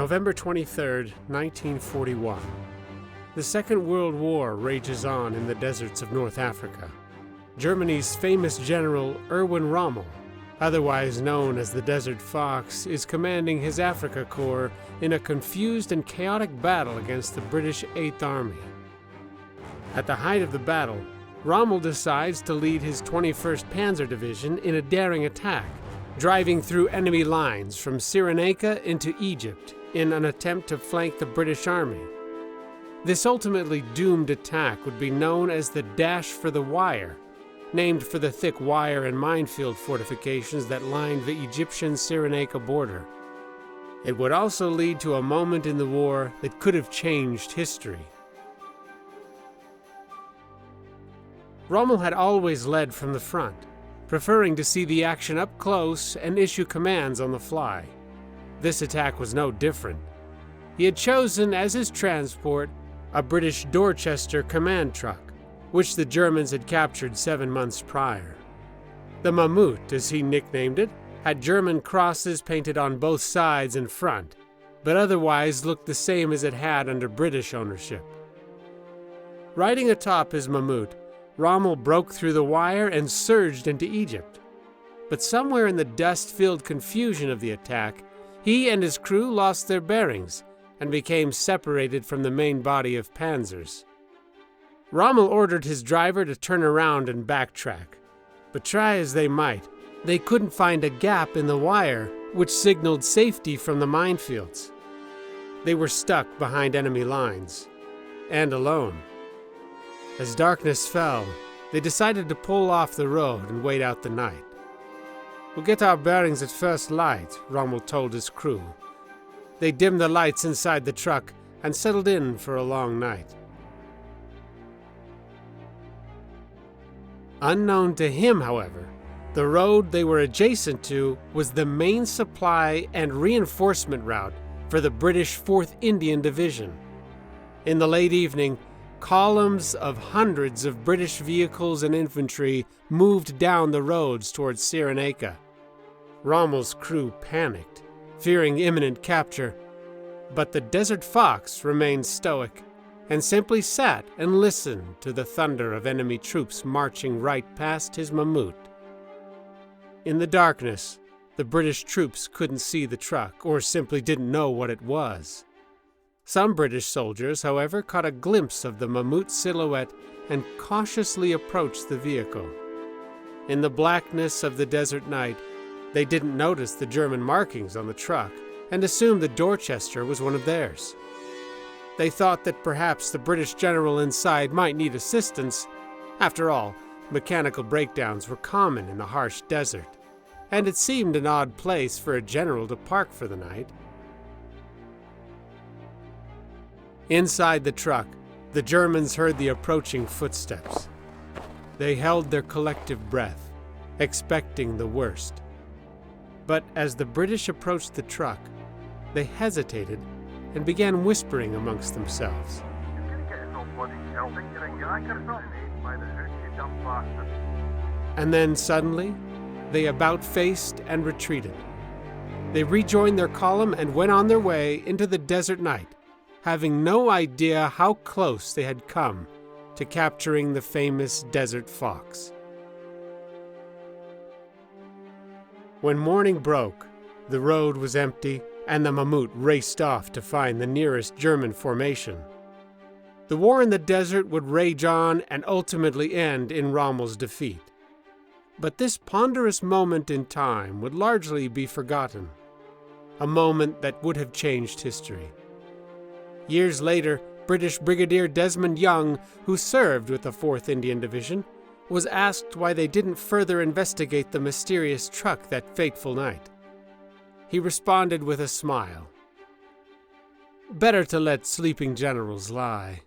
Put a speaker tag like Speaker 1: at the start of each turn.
Speaker 1: November 23, 1941. The Second World War rages on in the deserts of North Africa. Germany's famous general Erwin Rommel, otherwise known as the Desert Fox, is commanding his Africa Corps in a confused and chaotic battle against the British Eighth Army. At the height of the battle, Rommel decides to lead his 21st Panzer Division in a daring attack, driving through enemy lines from Cyrenaica into Egypt in an attempt to flank the British Army. This ultimately doomed attack would be known as the Dash for the Wire, named for the thick wire and minefield fortifications that lined the Egyptian Cyrenaica border. It would also lead to a moment in the war that could have changed history. Rommel had always led from the front, preferring to see the action up close and issue commands on the fly. This attack was no different. He had chosen as his transport a British Dorchester command truck, which the Germans had captured 7 months prior. The Mammut, as he nicknamed it, had German crosses painted on both sides and front, but otherwise looked the same as it had under British ownership. Riding atop his Mammut, Rommel broke through the wire and surged into Egypt. But somewhere in the dust-filled confusion of the attack, he and his crew lost their bearings and became separated from the main body of panzers. Rommel ordered his driver to turn around and backtrack, but try as they might, they couldn't find a gap in the wire which signaled safety from the minefields. They were stuck behind enemy lines, and alone. As darkness fell, they decided to pull off the road and wait out the night. "We'll get our bearings at first light," Rommel told his crew. They dimmed the lights inside the truck and settled in for a long night. Unknown to him, however, the road they were adjacent to was the main supply and reinforcement route for the British 4th Indian Division. In the late evening, columns of hundreds of British vehicles and infantry moved down the roads towards Cyrenaica. Rommel's crew panicked, fearing imminent capture, but the Desert Fox remained stoic and simply sat and listened to the thunder of enemy troops marching right past his Mammut. In the darkness, the British troops couldn't see the truck or simply didn't know what it was. Some British soldiers, however, caught a glimpse of the Mammut silhouette and cautiously approached the vehicle. In the blackness of the desert night, they didn't notice the German markings on the truck and assumed the Dorchester was one of theirs. They thought that perhaps the British general inside might need assistance. After all, mechanical breakdowns were common in the harsh desert, and it seemed an odd place for a general to park for the night. Inside the truck, the Germans heard the approaching footsteps. They held their collective breath, expecting the worst. But as the British approached the truck, they hesitated and began whispering amongst themselves. And then suddenly, they about-faced and retreated. They rejoined their column and went on their way into the desert night, having no idea how close they had come to capturing the famous Desert Fox. When morning broke, the road was empty and the Mammut raced off to find the nearest German formation. The war in the desert would rage on and ultimately end in Rommel's defeat. But this ponderous moment in time would largely be forgotten, a moment that would have changed history. Years later, British Brigadier Desmond Young, who served with the 4th Indian Division, was asked why they didn't further investigate the mysterious truck that fateful night. He responded with a smile, "Better to let sleeping generals lie."